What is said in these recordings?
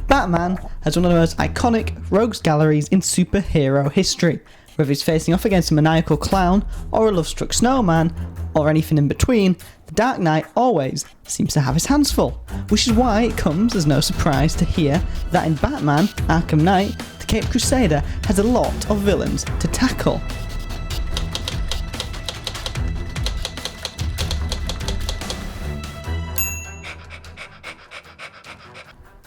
Batman has one of the most iconic rogues galleries in superhero history. Whether he's facing off against a maniacal clown, or a love-struck snowman, or anything in between, the Dark Knight always seems to have his hands full, which is why it comes as no surprise to hear that in Batman Arkham Knight, the Caped Crusader has a lot of villains to tackle.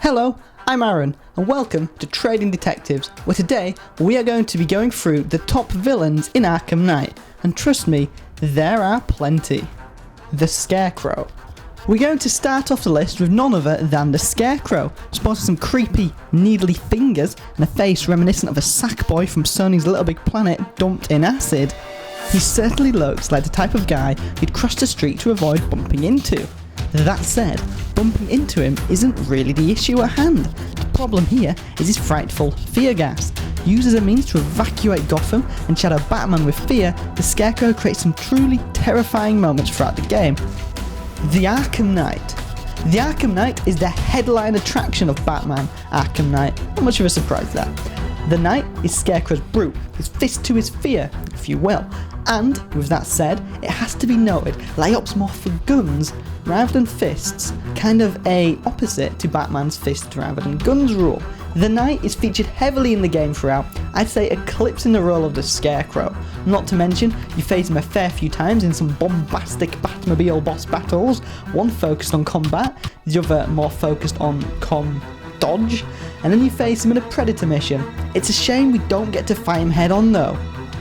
Hello, I'm Aaron, and welcome to Trading Detectives, where today we are going to be going through the top villains in Arkham Knight, and trust me, there are plenty. The Scarecrow. We're going to start off the list with none other than the Scarecrow, sporting some creepy, needly fingers and a face reminiscent of a Sackboy from Sony's Little Big Planet dumped in acid. He certainly looks like the type of guy you'd cross the street to avoid bumping into. That said, bumping into him isn't really the issue at hand. The problem here is his frightful fear gas. Used as a means to evacuate Gotham and shadow Batman with fear, the Scarecrow creates some truly terrifying moments throughout the game. The Arkham Knight. The Arkham Knight is the headline attraction of Batman Arkham Knight. Not much of a surprise there. The Knight is Scarecrow's brute, his fist to his fear, if you will. And, with that said, it has to be noted, Layop's more for guns rather than fists, kind of a opposite to Batman's fist rather than guns rule. The Knight is featured heavily in the game throughout, I'd say eclipsing the role of the Scarecrow. Not to mention, you face him a fair few times in some bombastic Batmobile boss battles, one focused on combat, the other more focused on dodge, and then you face him in a Predator mission. It's a shame we don't get to fight him head on though.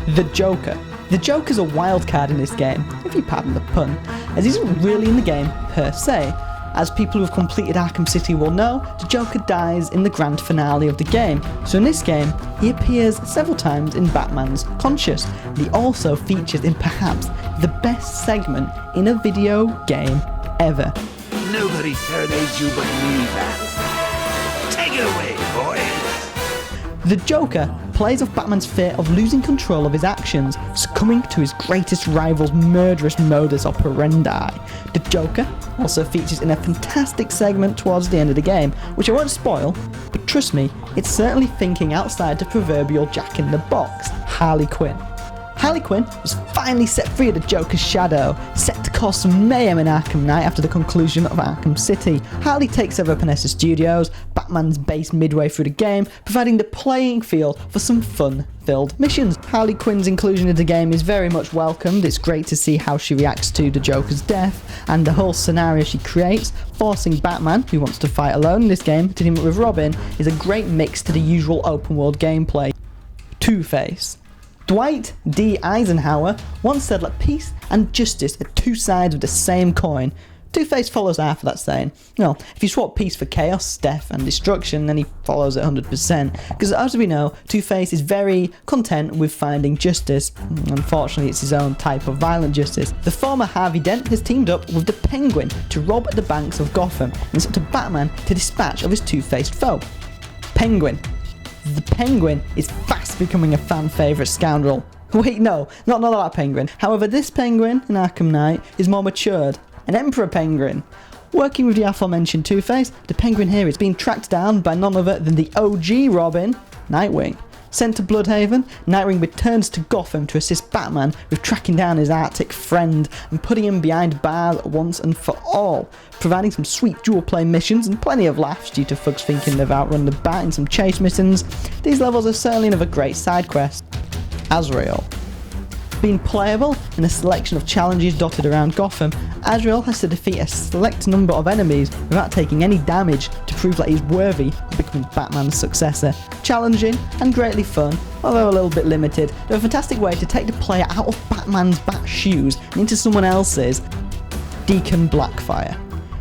The Joker. The Joker's a wild card in this game, if you pardon the pun, as he isn't really in the game per se. As people who have completed Arkham City will know, the Joker dies in the grand finale of the game, so in this game, he appears several times in Batman's Conscious. He also features in perhaps the best segment in a video game ever. Nobody serenades you but me, Bat. Take it away, boys! The Joker plays off Batman's fear of losing control of his actions, succumbing to his greatest rival's murderous modus operandi. The Joker also features in a fantastic segment towards the end of the game, which I won't spoil, but trust me, it's certainly thinking outside the proverbial Jack in the Box, Harley Quinn. Harley Quinn was finally set free of the Joker's shadow, set to cause some mayhem in Arkham Knight after the conclusion of Arkham City. Harley takes over Panessa Studios, Batman's base midway through the game, providing the playing field for some fun-filled missions. Harley Quinn's inclusion in the game is very much welcomed. It's great to see how she reacts to the Joker's death, and the whole scenario she creates, forcing Batman, who wants to fight alone in this game, to team up with Robin, is a great mix to the usual open-world gameplay. Two-Face. Dwight D. Eisenhower once said that peace and justice are two sides of the same coin. Two-Face follows after that saying. Well, if you swap peace for chaos, death and destruction, then he follows it 100%. Because as we know, Two-Face is very content with finding justice. Unfortunately, it's his own type of violent justice. The former Harvey Dent has teamed up with the Penguin to rob the banks of Gotham, and it's up to Batman to dispatch of his two-faced foe. Penguin. The Penguin is fast becoming a fan favourite scoundrel. Wait, no, not that Penguin. However, this Penguin in Arkham Knight is more matured, an Emperor Penguin. Working with the aforementioned Two-Face, the Penguin here is being tracked down by none other than the OG Robin, Nightwing. Sent to Bloodhaven, Nightwing returns to Gotham to assist Batman with tracking down his Arctic friend and putting him behind bars once and for all, providing some sweet dual-play missions and plenty of laughs due to thugs thinking they've outrun the Bat in some chase missions. These levels are certainly another great side quest. Azrael. Being playable in a selection of challenges dotted around Gotham, Azrael has to defeat a select number of enemies without taking any damage to prove that he's worthy of becoming Batman's successor. Challenging and greatly fun, although a little bit limited, they're a fantastic way to take the player out of Batman's bat shoes and into someone else's. DEACON BLACKFIRE.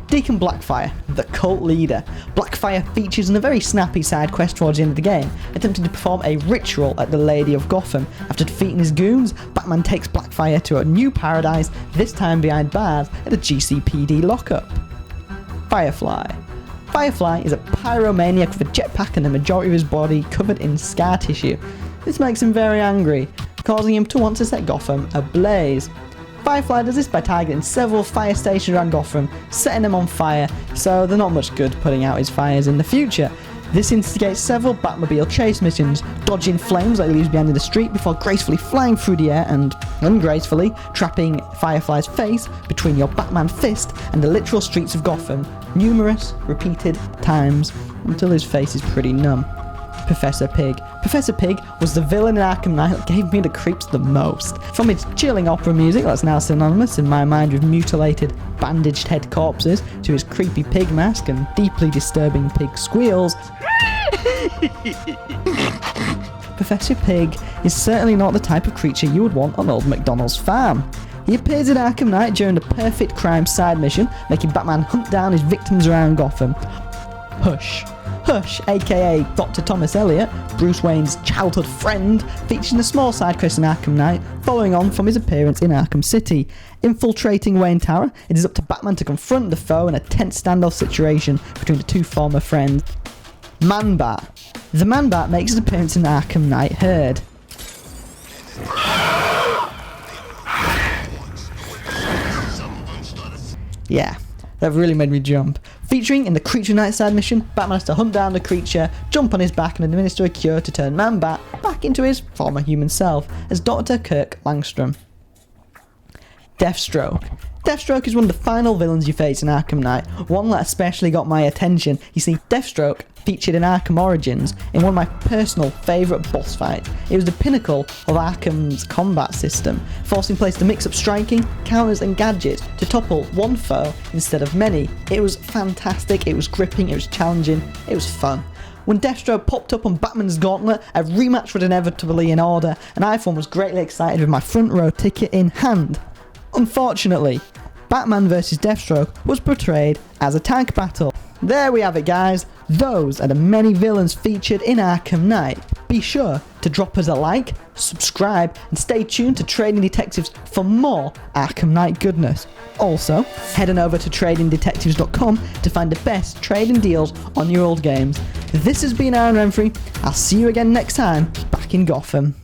DEACON BLACKFIRE, the cult leader. BLACKFIRE features in a very snappy side quest towards the end of the game, attempting to perform a ritual at the Lady of Gotham. After defeating his goons, Batman takes BLACKFIRE to a new paradise, this time behind bars at a GCPD lockup. Firefly. Firefly is a pyromaniac with a jetpack and the majority of his body covered in scar tissue. This makes him very angry, causing him to want to set Gotham ablaze. Firefly does this by targeting several fire stations around Gotham, setting them on fire, so they're not much good putting out his fires in the future. This instigates several Batmobile chase missions, dodging flames that he leaves behind in the street before gracefully flying through the air and, ungracefully, trapping Firefly's face between your Batman fist and the literal streets of Gotham, numerous, repeated times, until his face is pretty numb. Professor Pig. Professor Pig was the villain in Arkham Knight that gave me the creeps the most. From its chilling opera music that's now synonymous in my mind with mutilated, bandaged head corpses, to his creepy pig mask and deeply disturbing pig squeals, Professor Pig is certainly not the type of creature you would want on Old MacDonald's farm. He appears in Arkham Knight during the perfect crime side mission, making Batman hunt down his victims around Gotham. Hush. Hush, aka Dr. Thomas Elliot, Bruce Wayne's childhood friend, features in a small side quest in Arkham Knight, following on from his appearance in Arkham City. Infiltrating Wayne Tower, it is up to Batman to confront the foe in a tense standoff situation between the two former friends. MANBAT. The MANBAT makes his appearance in Arkham Knight Herd. Yeah, that really made me jump. Featuring in the Creature Night side mission, Batman has to hunt down the creature, jump on his back and administer a cure to turn Man-Bat back into his former human self as Dr. Kirk Langstrom. Deathstroke. Deathstroke is one of the final villains you face in Arkham Knight, one that especially got my attention. You see, Deathstroke featured in Arkham Origins in one of my personal favourite boss fights. It was the pinnacle of Arkham's combat system, forcing players to mix up striking, counters and gadgets to topple one foe instead of many. It was fantastic, it was gripping, it was challenging, it was fun. When Deathstroke popped up on Batman's Gauntlet, a rematch was inevitably in order, and I for one was greatly excited with my front row ticket in hand. Unfortunately, Batman vs Deathstroke was portrayed as a tank battle. There we have it, guys. Those are the many villains featured in Arkham Knight. Be sure to drop us a like, subscribe, and stay tuned to Trading Detectives for more Arkham Knight goodness. Also, head on over to tradingdetectives.com to find the best trading deals on your old games. This has been Aaron Renfrey. I'll see you again next time, back in Gotham.